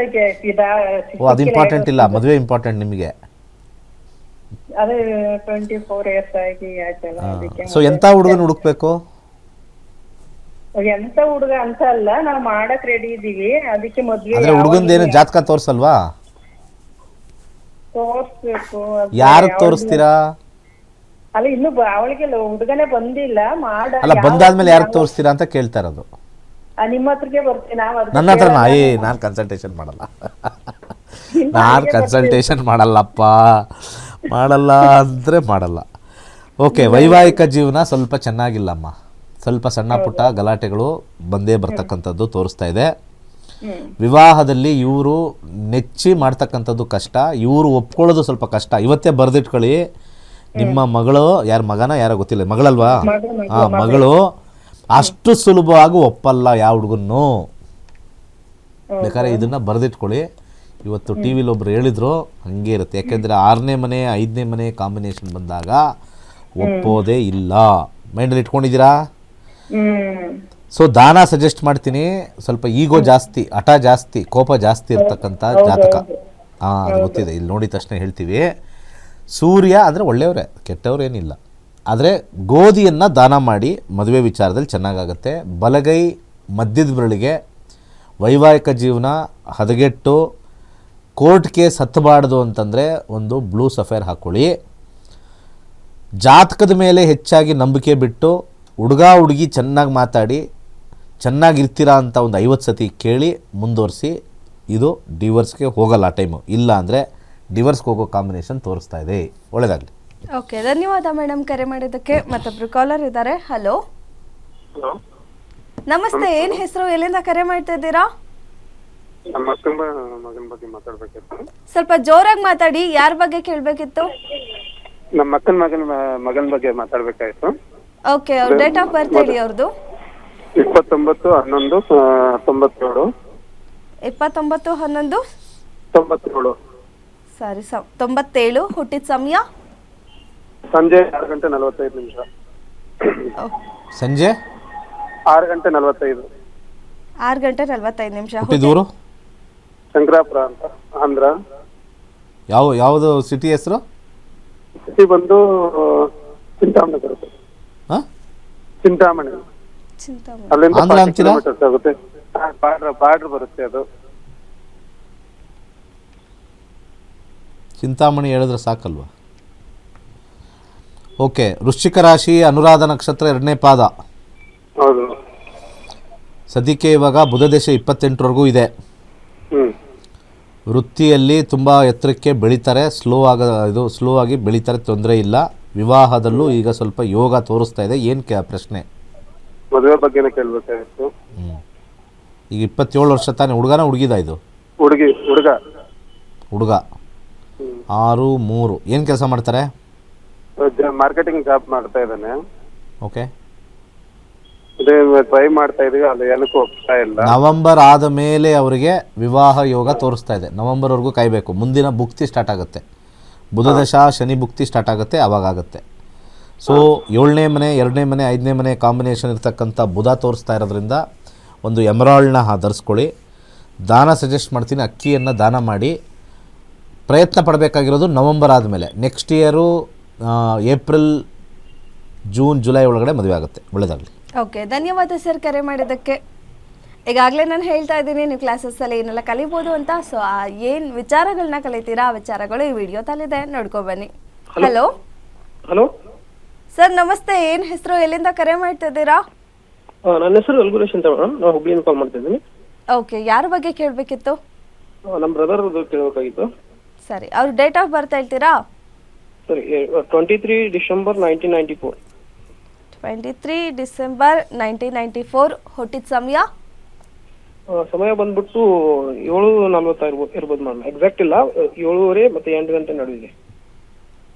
ಓ, ಅದು ಇಂಪಾರ್ಟೆಂಟ್ ಇಲ್ಲ, ಮದುವೆ ಇಂಪಾರ್ಟೆಂಟ್ ನಿಮಗೆ. ಅದೇ 24 years ಆಗಿ ಆಯ್ತಲ್ಲ, ಅದಕ್ಕೆ. ಸೊ ಎಂಥ ಹುಡುಗನ ಹುಡುಕ್ಬೇಕು? ಎಂತ ಹುಡುಗ ಅಂತ ಅಲ್ಲ, ನಾವು ಮಾಡಕ್ ರೆಡಿ ಇದೀವಿ. ಅದಕ್ಕೆ ಮದ್ವೆ ಅಂದ್ರೆ ಹುಡುಗಂದೇನು ಜಾತಕ ತೋರ್ಸಲ್ವಾ? ತೋರ್ಸ್ಬೇಕು. ಯಾರು ತೋರಿಸ್ತೀರಾ? ಅಲ್ಲ, ಇನ್ನು ಅವಳಿಗೆ ಹುಡುಗನೇ ಬಂದಿಲ್ಲ. ಅಲ್ಲ, ಬಂದಾದ್ಮೇಲೆ ಯಾರು ತೋರಿಸ್ತೀರಾ ಅಂತ ಕೇಳ್ತಾ ಇರೋದು. ನಿಮ್ಮ ಹತ್ರಕ್ಕೆ ಬರ್ತೀವಿ ನಾವು. ನನ್ನ ಹತ್ರ ನಾನು ಕನ್ಸಲ್ಟೇಷನ್ ಮಾಡಲ್ಲ. ನಾನು ಕನ್ಸಲ್ಟೇಷನ್ ಮಾಡಲ್ಲಪ್ಪ, ಮಾಡಲ್ಲ ಅಂದರೆ ಮಾಡಲ್ಲ. ಓಕೆ, ವೈವಾಹಿಕ ಜೀವನ ಸ್ವಲ್ಪ ಚೆನ್ನಾಗಿಲ್ಲಮ್ಮ. ಸ್ವಲ್ಪ ಸಣ್ಣ ಪುಟ್ಟ ಗಲಾಟೆಗಳು ಬಂದೇ ಬರ್ತಕ್ಕಂಥದ್ದು ತೋರಿಸ್ತಾ ಇದೆ. ವಿವಾಹದಲ್ಲಿ ಇವರು ನೆಚ್ಚಿ ಮಾಡ್ತಕ್ಕಂಥದ್ದು ಕಷ್ಟ, ಇವರು ಒಪ್ಕೊಳ್ಳೋದು ಸ್ವಲ್ಪ ಕಷ್ಟ. ಇವತ್ತೇ ಬರೆದಿಟ್ಕೊಳ್ಳಿ, ನಿಮ್ಮ ಮಗಳು, ಯಾರ ಮಗನ ಯಾರೋ ಗೊತ್ತಿಲ್ಲ, ಮಗಳಲ್ವಾ? ಮಗಳು ಅಷ್ಟು ಸುಲಭವಾಗಿ ಒಪ್ಪಲ್ಲ ಯಾವ ಹುಡುಗನ್ನು. ಬೇಕಾದ್ರೆ ಇದನ್ನು ಬರೆದಿಟ್ಕೊಳ್ಳಿ. ಇವತ್ತು ಟಿ ವಿಲಿ ಒಬ್ರು ಹೇಳಿದ್ರು, ಹಂಗೆ ಇರುತ್ತೆ. ಯಾಕೆಂದರೆ 6ನೇ ಮನೆ 5ನೇ ಮನೆ ಕಾಂಬಿನೇಷನ್ ಬಂದಾಗ ಒಪ್ಪೋದೇ ಇಲ್ಲ. ಮೈಂಡಲ್ಲಿ ಇಟ್ಕೊಂಡಿದ್ದೀರಾ? ಸೊ ದಾನ ಸಜೆಸ್ಟ್ ಮಾಡ್ತೀನಿ. ಸ್ವಲ್ಪ ಈಗೋ ಜಾಸ್ತಿ, ಹಠ ಜಾಸ್ತಿ, ಕೋಪ ಜಾಸ್ತಿ ಇರ್ತಕ್ಕಂಥ ಜಾತಕ. ಅದು ಗೊತ್ತಿದೆ, ಇಲ್ಲಿ ನೋಡಿದ ತಕ್ಷಣ ಹೇಳ್ತೀವಿ. ಸೂರ್ಯ ಅಂದರೆ ಒಳ್ಳೆಯವರೇ, ಕೆಟ್ಟವ್ರು ಏನಿಲ್ಲ. ಆದರೆ ಗೋಧಿಯನ್ನು ದಾನ ಮಾಡಿ ಮದುವೆ ವಿಚಾರದಲ್ಲಿ ಚೆನ್ನಾಗಾಗುತ್ತೆ. ಬಲಗೈ ಮಧ್ಯದ ಬೆರಳಿಗೆ ವೈವಾಹಿಕ ಜೀವನ ಹದಗೆಟ್ಟು ಕೋರ್ಟ್ ಕೇಸ್ ಹತ್ತಬಾರ್ದು ಅಂತಂದರೆ ಒಂದು ಬ್ಲೂ ಸಫೇರ್ ಹಾಕ್ಕೊಳ್ಳಿ. ಜಾತಕದ ಮೇಲೆ ಹೆಚ್ಚಾಗಿ ನಂಬಿಕೆ ಬಿಟ್ಟು ಹುಡುಗ ಹುಡುಗಿ ಚೆನ್ನಾಗಿ ಮಾತಾಡಿ ಚೆನ್ನಾಗಿರ್ತೀರಾ ಅಂತ ಒಂದು 50 ಸತಿ ಕೇಳಿ ಮುಂದುವರಿಸಿ. ಇದು ಡಿವೋರ್ಸ್ಗೆ ಹೋಗಲ್ಲ ಆ ಟೈಮು. ಇಲ್ಲ ಅಂದರೆ ಡಿವೋರ್ಸ್ಗೆ ಹೋಗೋ ಕಾಂಬಿನೇಷನ್ ತೋರಿಸ್ತಾ ಇದೆ. ಒಳ್ಳೆಯದಾಗಲಿ. ಓಕೆ, ಧನ್ಯವಾದ ಮೇಡಮ್ ಕರೆ ಮಾಡಿದ್ದಕ್ಕೆ. ಮತ್ತೊಬ್ರು ಕಾಲರ್ ಇದ್ದಾರೆ. ಹಲೋ, ನಮಸ್ತೆ. ಏನು ಹೆಸರು, ಎಲ್ಲಿಂದ ಕರೆ ಮಾಡ್ತಾ ಇದ್ದೀರಾ? ನಮ್ಮ ಅಕ್ಕನ ಮಗನ ಬಗ್ಗೆ ಮಾತಾಡ್ಬೇಕಿತ್ತು. ಸ್ವಲ್ಪ ಜೋರಾಗಿ ಮಾತಾಡಿ. ಯಾರ ಬಗ್ಗೆ ಕೇಳಬೇಕಿತ್ತು? ನಮ್ಮ ಅಕ್ಕನ ಮಗನ ಬಗ್ಗೆ ಮಾತಾಡ್ಬೇಕಾಯ್ತು. ಓಕೆ, ಅವ್ರ ಡೇಟ್ ಆಫ್ ಬರ್ತ್ ಹೇಳಿ ಅವ್ರದ್ದು. 29/11/97. 29/11/97. ಸರಿ, 97. ಹುಟ್ಟಿದ ಸಮಯ ಸಂಜೆ 6:45. ಸಂಜೆ 6:45. 6:45. ಹುಟ್ಟಿದೂರು ಶಂಕರಾಪುರ ಅಂತ, ಆಂಧ್ರ. ಯಾವುದು ಸಿಟಿ ಹೆಸರು? ಸಿಟಿ ಬಂದು ಚಿಂತಾಮಣಿ ಬರುತ್ತೆ. ಚಿಂತಾಮಣಿ ಅಲ್ಲಿಂದ ಆಂಧ್ರ 40 ಅಂತೀರಾ? kilometers ಆಗುತ್ತೆ. ಬಾರ್ಡರ್ ಬರುತ್ತೆ ಅದು. ಚಿಂತಾಮಣಿ ಹೇಳಿದ್ರೆ ಸಾಕಲ್ವಾ? ಓಕೆ, ವೃಶ್ಚಿಕ ರಾಶಿ, ಅನುರಾಧ ನಕ್ಷತ್ರ, 2ನೇ ಪಾದ. ಹೌದು. ಸದ್ಯಕ್ಕೆ ಇವಾಗ ಬುಧ ದೇಶ 28ರವರೆಗೂ ಇದೆ. ಹ್ಮ್. ವೃತ್ತಿಯಲ್ಲಿ ತುಂಬ ಎತ್ತರಕ್ಕೆ ಬೆಳೀತಾರೆ, ಸ್ಲೋ ಆಗಿ ಬೆಳೀತಾರೆ, ತೊಂದರೆ ಇಲ್ಲ. ವಿವಾಹದಲ್ಲೂ ಈಗ ಸ್ವಲ್ಪ ಯೋಗ ತೋರಿಸ್ತಾ ಇದೆ. ಏನು ಪ್ರಶ್ನೆ? ಮದುವೆ ಬಗ್ಗೆನೇ ಕೇಳ್ಬೇಕಾಗಿತ್ತು. ಈಗ 27 ವರ್ಷ ತಾನೇ? ಹುಡುಗನ ಹುಡುಗಿದ ಇದು? ಹುಡುಗ. 6-3. ಏನು ಕೆಲಸ ಮಾಡ್ತಾರೆ? ಮಾರ್ಕೆಟಿಂಗ್ ಜಾಬ್ ಮಾಡ್ತಾ ಇದ್ದಾನೆ. ಓಕೆ, ಅದೇ ಟ್ರೈ ಮಾಡ್ತಾ ಇದೀವಿ, ಅದು ಏನಕ್ಕೂ ಹೋಗ್ತಾ ಇಲ್ಲ. ನವೆಂಬರ್ ಆದ ಮೇಲೆ ಅವರಿಗೆ ವಿವಾಹ ಯೋಗ ತೋರಿಸ್ತಾ ಇದೆ. ನವೆಂಬರ್ವರೆಗೂ ಕಾಯಬೇಕು. ಮುಂದಿನ ಭುಕ್ತಿ ಸ್ಟಾರ್ಟ್ ಆಗುತ್ತೆ. ಬುಧ ದಶ ಶನಿ ಭುಕ್ತಿ ಸ್ಟಾರ್ಟ್ ಆಗುತ್ತೆ, ಆವಾಗ ಆಗುತ್ತೆ. ಸೊ 7ನೇ ಮನೆ 2ನೇ ಮನೆ 5ನೇ ಮನೆ ಕಾಂಬಿನೇಷನ್ ಇರ್ತಕ್ಕಂಥ ಬುಧ ತೋರಿಸ್ತಾ ಇರೋದ್ರಿಂದ ಒಂದು ಎಮರಾಲ್ಡ್ನ ಧರಿಸ್ಕೊಳ್ಳಿ. ದಾನ ಸಜೆಸ್ಟ್ ಮಾಡ್ತೀನಿ, ಅಕ್ಕಿಯನ್ನು ದಾನ ಮಾಡಿ. ಪ್ರಯತ್ನ ಪಡಬೇಕಾಗಿರೋದು ನವಂಬರ್ ಆದಮೇಲೆ. Next year April, June, July ಒಳಗಡೆ ಮದುವೆ ಆಗುತ್ತೆ. ಒಳ್ಳೆಯದಾಗಲಿ. ಓಕೆ, ಧನ್ಯವಾದ ಸರ್ ಕರೆ ಮಾಡಿದ್ದಕ್ಕೆ. ಈಗಾಗಲೇ ನಾನು ಹೇಳ್ತಾ ಇದ್ದೀನಿ, ನೀವು ಕ್ಲಾಸಸ್ಸಲ್ಲಿ ಏನೆಲ್ಲ ಕಲಿಬೋದು ಅಂತ. ಸೊ ಏನು ವಿಚಾರಗಳನ್ನ ಕಲಿತೀರಾ, ಆ ವಿಚಾರಗಳು ಈ ವಿಡಿಯೋದಲ್ಲಿದೆ, ನೋಡ್ಕೊಬನ್ನಿ. ಹಲೋ ಹಲೋ ಸರ್, ನಮಸ್ತೆ. ಏನು ಹೆಸರು, ಎಲ್ಲಿಂದ ಕರೆ ಮಾಡ್ತಾ ಇದ್ದೀರಾ? ನನ್ನ ಹೆಸರು ಅಲ್ಗುರೇಶ್ ಅಂತ ಮೇಡಮ್. ನಾವು ಹುಬ್ಳಿಯಿಂದ ಕಾಲ್ ಮಾಡ್ತಾ ಇದ್ದೀನಿ. ಓಕೆ, ಯಾರ ಬಗ್ಗೆ ಕೇಳಬೇಕಿತ್ತು? ನಮ್ಮ ಬ್ರದರ್ ಕೇಳಬೇಕಾಗಿತ್ತು. ಸರಿ, ಅವ್ರ ಡೇಟ್ ಆಫ್ ಬರ್ತ್ ಹೇಳ್ತೀರಾ? ಸರಿ, 23 ಡಿಸೆಂಬರ್ 1994. 23 ಡಿಸೆಂಬರ್ 1994 ಹುಟ್ಟಿದ ಸಮಯ. ಸಮಯ ಬಂದ್ಬಿಟ್ಟು 7:40 ಇರ್ಬೋದು ಮೇಡಮ್. ಎಕ್ಸಾಕ್ಟ್ ಇಲ್ಲ, 7:30 ಮತ್ತೆ 8 ಗಂಟೆ ನಡುವಿದೆ.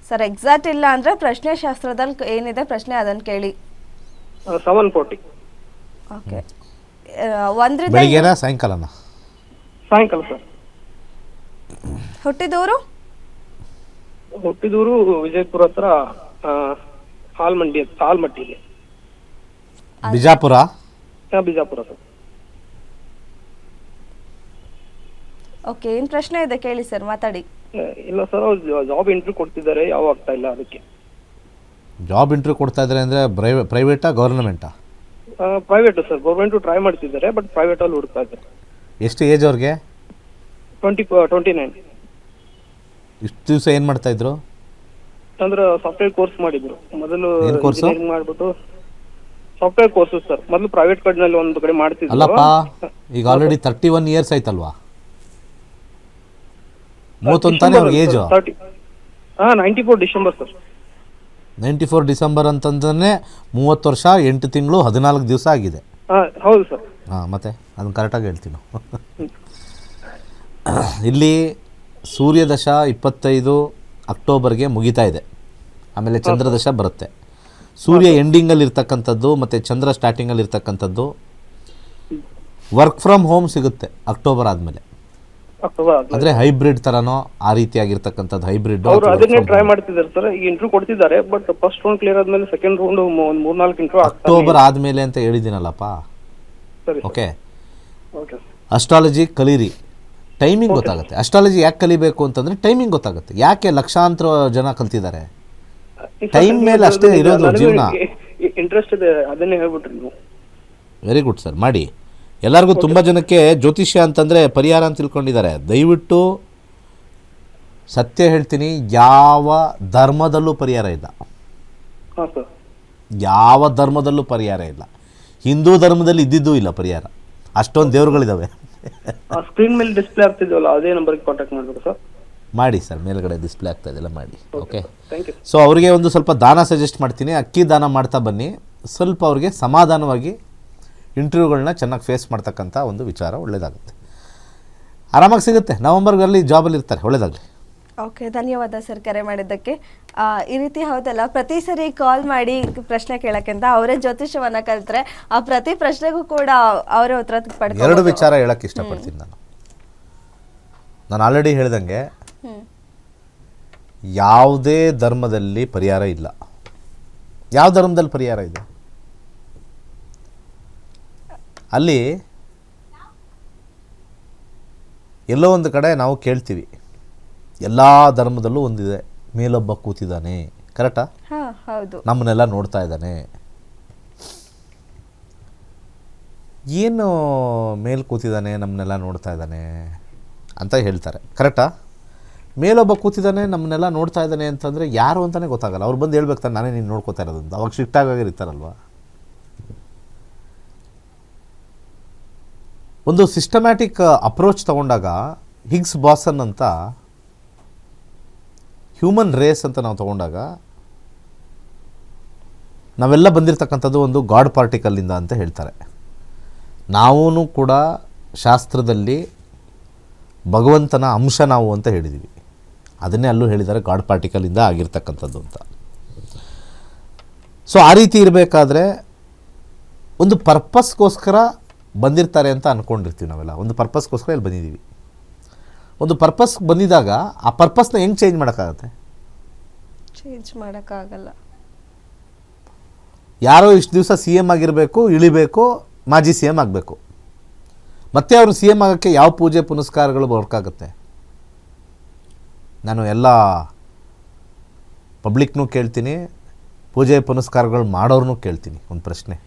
ಸರ್ ಎಕ್ಸಾಕ್ಟ್ ಇಲ್ಲ ಅಂದರೆ ಪ್ರಶ್ನೆ ಶಾಸ್ತ್ರದಲ್ಲಿ ಏನಿದೆ ಪ್ರಶ್ನೆ ಅದನ್ನು ಕೇಳಿ. 7:40 ಓಕೆ. ಒಂದರಿಂದ ಬೆಳಿಗ್ಗೆನಾ ಸಾಯಂಕಾಲನಾ? ಸಾಯಂಕಾಲ ಸರ್. ಹುಟ್ಟಿದೂರು ಹುಟ್ಟಿದೂರು ವಿಜಯಪುರ ಹತ್ರ ಆಲ್ಮಟ್ಟಿ ಇದೆ. ಬಿಜಾಪುರ? ಬಿಜಾಪುರ ಸರ್. ಓಕೆ, ಏನು ಪ್ರಶ್ನೆ ಇದೆ ಕೇಳಿ ಸರ್, ಮಾತಾಡಿ. ಇಲ್ಲ ಸರ್, ಜಾಬ್ ಇಂಟರ್ವ್ಯೂ ಕೊಡ್ತಿದ್ದಾರೆ, ಯಾವ ಆಗ್ತಾ ಇಲ್ಲ ಅದಕ್ಕೆ. ಜಾಬ್ ಇಂಟರ್ವ್ಯೂ ಕೊಡ್ತಾ ಇದ್ದಾರೆ ಅಂದರೆ ಪ್ರೈವೇಟಾ ಗೌರ್ನಮೆಂಟಾ? Private sir. ಗೌರ್ಮೆಂಟು ಟ್ರೈ ಮಾಡ್ತಿದ್ದಾರೆ, ಬಟ್ ಪ್ರೈವೇಟಲ್ಲಿ ಹುಡುಕ್ತಾ ಇದ್ದಾರೆ. ಎಷ್ಟು ಏಜ್ ಅವ್ರಿಗೆ? 29. ಇಷ್ಟು ದಿವಸ ಏನು ಮಾಡ್ತಾಯಿದ್ರು? ಅಂದ್ರೆ ಸಾಫ್ಟ್ವೇರ್ ಕೋರ್ಸ್ ಮಾಡಿದ್ರು ಮೊದಲು. ಏನ್ course? engineering ಮಾಡ್ಬಿಟ್ಟು ಸಾಫ್ಟ್ವೇರ್ ಕೋರ್ಸಸ್ ಸರ್. ಮೊದಲು ಪ್ರೈವೇಟ್ ಕಡೆನಲ್ಲಿ ಒಂದು ಕಡೆ ಮಾಡ್ತಿದ್ರು. ಅಲ್ಲಪ್ಪ, ಈಗ ಆಲ್ರೆಡಿ 31 ಇಯರ್ಸ್ ಆಯ್ತಲ್ವಾ? 31 ತಾನೇ ಅವ್ರಿಗೆ ಏಜು? 94 December sir. 94 ಡಿಸೆಂಬರ್ ಅಂತಂದ್ರೆ 30 ವರ್ಷ 8 ತಿಂಗಳು 14 ದಿವಸ ಆಗಿದೆ. ಹೌದು ಸರ್. ಹಾಂ, ಮತ್ತೆ ಅದನ್ನು ಕರೆಕ್ಟಾಗಿ ಹೇಳ್ತೀನಿ. ಇಲ್ಲಿ ಸೂರ್ಯದಶ 25 ಅಕ್ಟೋಬರ್ಗೆ ಮುಗಿತಾ ಇದೆ. ಆಮೇಲೆ ಚಂದ್ರದಶ ಬರುತ್ತೆ. ಸೂರ್ಯ ಎಂಡಿಂಗಲ್ಲಿ ಇರ್ತಕ್ಕಂಥದ್ದು ಮತ್ತು ಚಂದ್ರ ಸ್ಟಾರ್ಟಿಂಗಲ್ಲಿ ಇರ್ತಕ್ಕಂಥದ್ದು. ವರ್ಕ್ ಫ್ರಮ್ ಹೋಮ್ ಸಿಗುತ್ತೆ ಅಕ್ಟೋಬರ್ ಆದಮೇಲೆ. ಅಂದರೆ ಹೈಬ್ರಿಡ್ ಥರನೋ ಆ ರೀತಿಯಾಗಿರ್ತಕ್ಕಂಥದ್ದು ಹೈಬ್ರಿಡ್. ಅವರು ಅದನ್ನೇ ಟ್ರೈ ಮಾಡ್ತಿದ್ದಾರೆ ಸರ್. ಈಗ ಇಂಟರ್ವ್ಯೂ ಕೊಡ್ತಿದ್ದಾರೆ, ಬಟ್ ಫಸ್ಟ್ ರೌಂಡ್ ಕ್ಲಿಯರ್ ಆದ್ಮೇಲೆ ಸೆಕೆಂಡ್ ರೌಂಡ್ 3-4 ಇಂಟರ್ವ್ಯೂ ಅಕ್ಟೋಬರ್ ಆದಮೇಲೆ ಅಂತ ಹೇಳಿದ್ದೀನಲ್ಲಪ್ಪ. ಸರಿ. ಓಕೆ. ಓಕೆ. ಅಸ್ಟ್ರಾಲಜಿ ಕಲೀರಿ, ಟೈಮಿಂಗ್ ಗೊತ್ತಾಗುತ್ತೆ. ಅಸ್ಟ್ರಾಲಜಿ ಯಾಕೆ ಕಲಿಬೇಕು ಅಂತಂದರೆ ಟೈಮಿಂಗ್ ಗೊತ್ತಾಗುತ್ತೆ. ಯಾಕೆ ಲಕ್ಷಾಂತರ ಜನ ಕಲ್ತಿದ್ದಾರೆ? ಟೈಮ್ ಮೇಲೆ ಅಷ್ಟೇ ಇರೋದು ಜೀವನ. ಇಂಟ್ರೆಸ್ಟ್ ಇದೆ, ಅದನ್ನೇ ಹೇಳ್ಬಿಟ್ರಿ ನೀವು. ವೆರಿ ಗುಡ್ ಸರ್, ಮಾಡಿ. ಎಲ್ಲರಿಗೂ ತುಂಬ ಜನಕ್ಕೆ ಜ್ಯೋತಿಷ್ಯ ಅಂತಂದರೆ ಪರಿಹಾರ ಅಂತ ತಿಳ್ಕೊಂಡಿದ್ದಾರೆ. ದಯವಿಟ್ಟು ಸತ್ಯ ಹೇಳ್ತೀನಿ, ಯಾವ ಧರ್ಮದಲ್ಲೂ ಪರಿಹಾರ ಇಲ್ಲ. ಹಾಂ ಸರ್. ಯಾವ ಧರ್ಮದಲ್ಲೂ ಪರಿಹಾರ ಇಲ್ಲ. ಹಿಂದೂ ಧರ್ಮದಲ್ಲಿ ಇದ್ದಿದ್ದೂ ಇಲ್ಲ ಪರಿಹಾರ. ಅಷ್ಟೊಂದು ದೇವ್ರುಗಳಿದ್ದಾವೆ. ಸ್ಕ್ರೀನ್ ಮೇಲೆ ಡಿಸ್ಪ್ಲೇ ಆಗ್ತಿದ್ವಲ್ಲ, ಅದೇ ನಂಬರ್ಗೆ ಕಾಂಟ್ಯಾಕ್ಟ್ ಮಾಡಬೇಕು ಸರ್. ಮಾಡಿ ಸರ್, ಮೇಲ್ಗಡೆ ಡಿಸ್ಪ್ಲೇ ಆಗ್ತಾ ಇದೆಲ್ಲ ಮಾಡಿ. ಓಕೆ. Thank you. ಸೊ ಅವರಿಗೆ ಒಂದು ಸ್ವಲ್ಪ ದಾನ ಸಜೆಸ್ಟ್ ಮಾಡ್ತೀನಿ. ಅಕ್ಕಿ ದಾನ ಮಾಡ್ತಾ ಬನ್ನಿ. ಸ್ವಲ್ಪ ಅವ್ರಿಗೆ ಸಮಾಧಾನವಾಗಿ ಇಂಟರ್ವ್ಯೂಗಳನ್ನ ಚೆನ್ನಾಗಿ ಫೇಸ್ ಮಾಡ್ತಕ್ಕಂಥ ಒಂದು ವಿಚಾರ ಒಳ್ಳೆಯದಾಗುತ್ತೆ. ಆರಾಮಾಗಿ ಸಿಗುತ್ತೆ. ನವಂಬರ್ಗಲ್ಲಿ ಜಾಬಲ್ಲಿ ಇರ್ತಾರೆ. ಒಳ್ಳೆಯದಾಗಲಿ. ಓಕೆ, ಧನ್ಯವಾದ ಸರ್ ಕರೆ ಮಾಡಿದ್ದಕ್ಕೆ. ಈ ರೀತಿ ಹೌದಲ್ಲ, ಪ್ರತಿ ಸರಿ ಕಾಲ್ ಮಾಡಿ ಪ್ರಶ್ನೆ ಕೇಳೋಕ್ಕಿಂತ ಅವರೇ ಜ್ಯೋತಿಷವನ್ನು ಕಲಿತ್ರೆ ಆ ಪ್ರತಿ ಪ್ರಶ್ನೆಗೂ ಕೂಡ ಅವರೇ ಉತ್ತರ ಪಡ್ಕೊಂಡು. 2 ವಿಚಾರ ಹೇಳೋಕ್ಕೆ ಇಷ್ಟಪಡ್ತೀನಿ ನಾನು ಆಲ್ರೆಡಿ ಹೇಳ್ದಂಗೆ, ಯಾವುದೇ ಧರ್ಮದಲ್ಲಿ ಪರಿಹಾರ ಇಲ್ಲ. ಯಾವ ಧರ್ಮದಲ್ಲಿ ಪರಿಹಾರ ಇದೆ? ಅಲ್ಲಿ ಎಲ್ಲೋ ಒಂದು ಕಡೆ ನಾವು ಕೇಳ್ತೀವಿ, ಎಲ್ಲ ಧರ್ಮದಲ್ಲೂ ಒಂದಿದೆ, ಮೇಲೊಬ್ಬ ಕೂತಿದ್ದಾನೆ. ಕರೆಕ್ಟಾ? ಹಾಂ, ಹೌದು. ನಮ್ಮನ್ನೆಲ್ಲ ನೋಡ್ತಾ ಇದ್ದಾನೆ. ಏನು ಮೇಲ್ ಕೂತಿದ್ದಾನೆ, ನಮ್ಮನ್ನೆಲ್ಲ ನೋಡ್ತಾ ಇದ್ದಾನೆ ಅಂತ ಹೇಳ್ತಾರೆ. ಕರೆಕ್ಟಾ? ಮೇಲೊಬ್ಬ ಕೂತಿದ್ದಾನೆ, ನಮ್ಮನ್ನೆಲ್ಲ ನೋಡ್ತಾ ಇದ್ದಾನೆ ಅಂತಂದರೆ ಯಾರು ಅಂತಲೇ ಗೊತ್ತಾಗಲ್ಲ. ಅವ್ರು ಬಂದು ಹೇಳ್ಬೇಕು ತಾನೆ, ನಾನೇ ನೀನು ನೋಡ್ಕೋತಾ ಇರೋದು ಅಂತ. ಅವಾಗ ಸ್ಟ್ರಿಕ್ಟಾಗಿರ್ತಾರಲ್ವ. ಒಂದು ಸಿಸ್ಟಮ್ಯಾಟಿಕ್ ಅಪ್ರೋಚ್ ತಗೊಂಡಾಗ ಹಿಗ್ಸ್ ಬಾಸನ್ ಅಂತ ಹ್ಯೂಮನ್ ರೇಸ್ ಅಂತ ನಾವು ತಗೊಂಡಾಗ ನಾವೆಲ್ಲ ಬಂದಿರತಕ್ಕಂಥದ್ದು ಒಂದು ಗಾಡ್ ಪಾರ್ಟಿಕಲ್ಲಿಂದ ಅಂತ ಹೇಳ್ತಾರೆ. ನಾವೂ ಕೂಡ ಶಾಸ್ತ್ರದಲ್ಲಿ ಭಗವಂತನ ಅಂಶ ನಾವು ಅಂತ ಹೇಳಿದ್ದೀವಿ. ಅದನ್ನೇ ಅಲ್ಲೂ ಹೇಳಿದ್ದಾರೆ, ಗಾಡ್ ಪಾರ್ಟಿಕಲಿಂದ ಆಗಿರ್ತಕ್ಕಂಥದ್ದು ಅಂತ. ಸೊ ಆ ರೀತಿ ಇರಬೇಕಾದ್ರೆ ಒಂದು ಪರ್ಪಸ್ಗೋಸ್ಕರ ಬಂದಿರ್ತಾರೆ ಅಂತ ಅಂದ್ಕೊಂಡಿರ್ತೀವಿ ನಾವೆಲ್ಲ. ಒಂದು ಪರ್ಪಸ್ಗೋಸ್ಕರ ಇಲ್ಲಿ ಬಂದಿದ್ದೀವಿ. ಒಂದು ಪರ್ಪಸ್ ಬಂದಿದ್ದಾಗ ಆ ಪರ್ಪಸ್ನ ಹೆಂಗೆ ಚೇಂಜ್ ಮಾಡೋಕ್ಕಾಗತ್ತೆ? ಚೇಂಜ್ ಮಾಡೋಕ್ಕಾಗಲ್ಲ. ಯಾರೋ ಇಷ್ಟು ದಿವಸ CM ಆಗಿರಬೇಕು, ಇಳಿಬೇಕು, ಮಾಜಿ CM ಆಗಬೇಕು. ಮತ್ತೆ ಅವರು CM ಆಗೋಕ್ಕೆ ಯಾವ ಪೂಜೆ ಪುನಸ್ಕಾರಗಳು ವರ್ಕಾಗುತ್ತೆ? ನಾನು ಎಲ್ಲ ಪಬ್ಲಿಕ್ನೂ ಕೇಳ್ತೀನಿ, ಪೂಜೆ ಪುನಸ್ಕಾರಗಳು ಮಾಡೋರ್ನೂ ಕೇಳ್ತೀನಿ. ಒಂದು ಪ್ರಶ್ನೆ,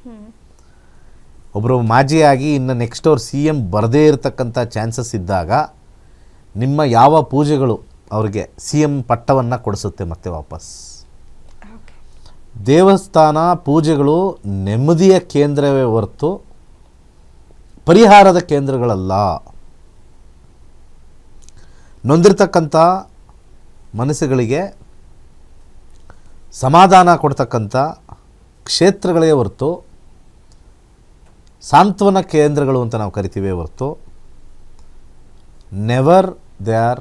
ಒಬ್ಬರು ಮಾಜಿಯಾಗಿ ಇನ್ನು ನೆಕ್ಸ್ಟ್ ಅವ್ರು CM ಬರದೇ ಇರತಕ್ಕಂಥ ಚಾನ್ಸಸ್ ಇದ್ದಾಗ ನಿಮ್ಮ ಯಾವ ಪೂಜೆಗಳು ಅವ್ರಿಗೆ CM ಪಟ್ಟವನ್ನು ಕೊಡಿಸುತ್ತೆ ಮತ್ತೆ ವಾಪಸ್? ದೇವಸ್ಥಾನ ಪೂಜೆಗಳು ನೆಮ್ಮದಿಯ ಕೇಂದ್ರವೇ ಹೊರತು ಪರಿಹಾರದ ಕೇಂದ್ರಗಳಲ್ಲ. ನೊಂದಿರ್ತಕ್ಕಂಥ ಮನಸ್ಸುಗಳಿಗೆ ಸಮಾಧಾನ ಕೊಡ್ತಕ್ಕಂಥ ಕ್ಷೇತ್ರಗಳೇ ಹೊರತು, ಸಾಂತ್ವನ ಕೇಂದ್ರಗಳು ಅಂತ ನಾವು ಕರಿತೀವಿ ಹೊರತು, never they are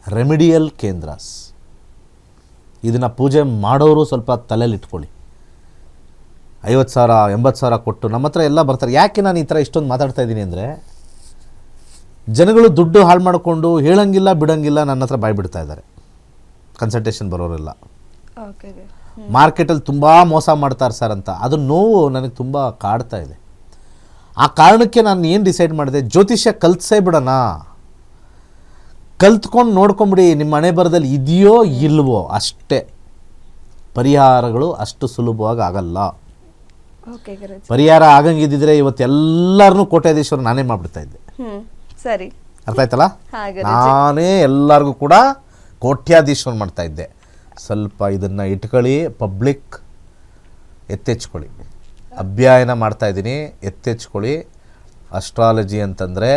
remedial Kendras. ಇದನ್ನು ಪೂಜೆ ಮಾಡೋರು ಸ್ವಲ್ಪ ತಲೆಯಲ್ಲಿ ಇಟ್ಕೊಳ್ಳಿ. 50,000 80,000 ಕೊಟ್ಟು ನಮ್ಮ ಹತ್ರ ಎಲ್ಲ ಬರ್ತಾರೆ. ಯಾಕೆ ನಾನು ಈ ಥರ ಇಷ್ಟೊಂದು ಮಾತಾಡ್ತಾ ಇದ್ದೀನಿ ಅಂದರೆ, ಜನಗಳು ದುಡ್ಡು ಹಾಳು ಮಾಡಿಕೊಂಡು ಹೇಳಂಗಿಲ್ಲ ಬಿಡಂಗಿಲ್ಲ ನನ್ನ ಹತ್ರ ಬಾಯಿ ಬಿಡ್ತಾ ಇದ್ದಾರೆ ಕನ್ಸಲ್ಟೇಷನ್ ಬರೋರೆಲ್ಲ. ಓಕೆ. ಮಾರ್ಕೆಟಲ್ಲಿ ತುಂಬ ಮೋಸ ಮಾಡ್ತಾರೆ ಸರ್ ಅಂತ. ಅದು ನೋವು ನನಗೆ ತುಂಬ ಕಾಡ್ತಾ ಇದೆ. ಆ ಕಾರಣಕ್ಕೆ ನಾನು ಏನು ಡಿಸೈಡ್ ಮಾಡಿದೆ, ಜ್ಯೋತಿಷ್ಯ ಕಲ್ಸೇ ಬಿಡೋಣ, ಕಲ್ತ್ಕೊಂಡು ನೋಡ್ಕೊಂಬಿಡಿ ನಿಮ್ಮ ಹಣೆ ಬರದಲ್ಲಿ ಇದೆಯೋ ಇಲ್ವೋ ಅಷ್ಟೇ. ಪರಿಹಾರಗಳು ಅಷ್ಟು ಸುಲಭವಾಗಿ ಆಗಲ್ಲ. ಓಕೆ ಗುರುಜಿ. ಪರಿಹಾರ ಆಗಂಗಿದ್ದಿದ್ರೆ ಇವತ್ತೆಲ್ಲರನ್ನೂ ಕೋಟ್ಯಾಧೀಶ್ವರ ನಾನೇ ಮಾಡಿಬಿಡ್ತಾ ಇದ್ದೆ. ಸರಿ, ಅರ್ಥ ಆಯ್ತಲ್ಲ? ಹಾಗೆ ನಾನೇ ಎಲ್ಲರಿಗೂ ಕೂಡ ಕೋಟ್ಯಾಧೀಶ್ವರ ಮಾಡ್ತಾ ಇದ್ದೆ. ಸ್ವಲ್ಪ ಇದನ್ನು ಇಟ್ಕೊಳ್ಳಿ, ಪಬ್ಲಿಕ್ ಎತ್ತೆಚ್ಕೊಳ್ಳಿ. ಅಧ್ಯಯನ ಮಾಡ್ತಾಯಿದ್ದೀನಿ, ಎತ್ತೆಚ್ಕೊಳ್ಳಿ. ಅಸ್ಟ್ರಾಲಜಿ ಅಂತಂದರೆ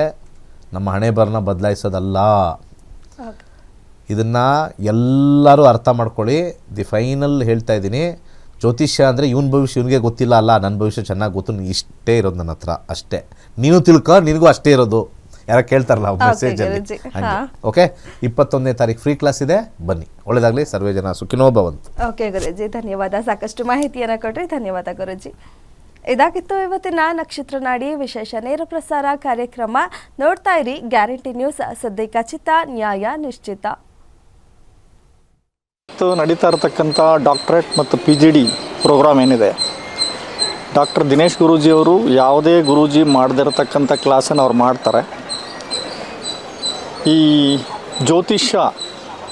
ನಮ್ಮ ಹಣೆ ಬರನ ಬದಲಾಯಿಸೋದಲ್ಲ. ಇದನ್ನು ಎಲ್ಲರೂ ಅರ್ಥ ಮಾಡ್ಕೊಳ್ಳಿ. ದಿ ಫೈನಲ್ ಹೇಳ್ತಾ ಇದ್ದೀನಿ, ಜ್ಯೋತಿಷ್ಯ ಅಂದರೆ ಇವನ ಭವಿಷ್ಯ ಇವನಿಗೆ ಗೊತ್ತಿಲ್ಲ, ಅಲ್ಲ ನನ್ನ ಭವಿಷ್ಯ ಚೆನ್ನಾಗಿ ಗೊತ್ತು, ಇಷ್ಟೇ ಇರೋದು ನನ್ನ ಹತ್ರ ಅಷ್ಟೇ. ನೀನು ತಿಳ್ಕೊ, ನಿನಗೂ ಅಷ್ಟೇ ಇರೋದು. ಯಾರ ಕೇಳ್ತಾರಲ್ಲ ಮೆಸೇಜಲ್ಲಿ ಹಂಗೆ. ಓಕೆ, 21ನೇ ತಾರೀಕು ಫ್ರೀ ಕ್ಲಾಸ್ ಇದೆ, ಬನ್ನಿ. ಒಳ್ಳೆಯದಾಗಲಿ, ಸರ್ವೇ ಜನ ಸುಖಿನೋ ಭವಂತು. ಓಕೆ ಗುರುಜಿ, ಧನ್ಯವಾದ. ಸಾಕಷ್ಟು ಮಾಹಿತಿಯನ್ನು ಕೊಟ್ಟರೆ ಧನ್ಯವಾದ ಗುರುಜಿ. ಇದಾಗಿತ್ತು ಇವತ್ತಿನ ನಕ್ಷತ್ರ ನಾಡಿ ವಿಶೇಷ ನೇರ ಪ್ರಸಾರ ಕಾರ್ಯಕ್ರಮ. ನೋಡ್ತಾ ಇರಿ ಗ್ಯಾರಂಟಿ ನ್ಯೂಸ್, ಸದ್ಯ ಖಚಿತ, ನ್ಯಾಯ ನಿಶ್ಚಿತ. ನಡೀತಾ ಇರತಕ್ಕಂಥ ಡಾಕ್ಟರೇಟ್ ಮತ್ತು PGD ಪ್ರೋಗ್ರಾಮ್ ಏನಿದೆ, ಡಾಕ್ಟರ್ ದಿನೇಶ್ ಗುರೂಜಿಯವರು ಯಾವುದೇ ಗುರೂಜಿ ಮಾಡದಿರತಕ್ಕಂಥ ಕ್ಲಾಸನ್ನು ಅವ್ರು ಮಾಡ್ತಾರೆ. ಈ ಜ್ಯೋತಿಷ್ಯ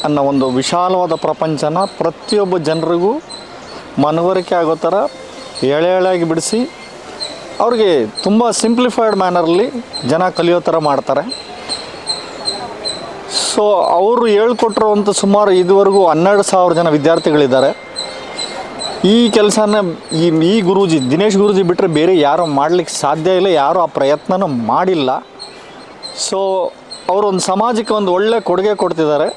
ಅನ್ನೋ ಒಂದು ವಿಶಾಲವಾದ ಪ್ರಪಂಚನ ಪ್ರತಿಯೊಬ್ಬ ಜನರಿಗೂ ಮನವರಿಕೆ ಆಗೋ ಥರ ಎಳೆಯಾಗಿ ಬಿಡಿಸಿ ಅವ್ರಿಗೆ ತುಂಬ ಸಿಂಪ್ಲಿಫೈಡ್ ಮ್ಯಾನರಲ್ಲಿ ಜನ ಕಲಿಯೋ ಥರ ಮಾಡ್ತಾರೆ. ಸೊ ಅವರು ಹೇಳ್ಕೊಟ್ಟಿರುವಂಥ ಸುಮಾರು ಇದುವರೆಗೂ 12,000 ಜನ ವಿದ್ಯಾರ್ಥಿಗಳಿದ್ದಾರೆ. ಈ ಕೆಲಸನ ಈ ಗುರೂಜಿ ದಿನೇಶ್ ಗುರೂಜಿ ಬಿಟ್ಟರೆ ಬೇರೆ ಯಾರೂ ಮಾಡಲಿಕ್ಕೆ ಸಾಧ್ಯ ಇಲ್ಲ, ಯಾರೂ ಆ ಪ್ರಯತ್ನನೂ ಮಾಡಿಲ್ಲ. ಸೊ ಅವರೊಂದು ಸಮಾಜಕ್ಕೆ ಒಂದು ಒಳ್ಳೆ ಕೊಡುಗೆ ಕೊಡ್ತಿದ್ದಾರೆ.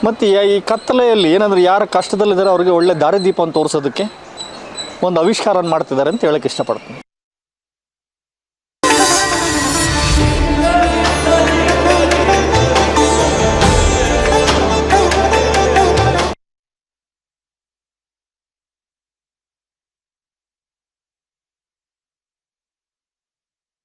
ಮತ್ತು ಈ ಕತ್ತಲೆಯಲ್ಲಿ ಏನಂದರೆ ಯಾರು ಕಷ್ಟದಲ್ಲಿದ್ದಾರೆ ಅವ್ರಿಗೆ ಒಳ್ಳೆ ದಾರಿದೀಪವನ್ನು ತೋರಿಸೋದಕ್ಕೆ ಒಂದು ಆವಿಷ್ಕಾರ ಮಾಡ್ತಿದ್ದಾರೆ ಅಂತ ಹೇಳೋಕ್ಕೆ ಇಷ್ಟಪಡ್ತೀನಿ.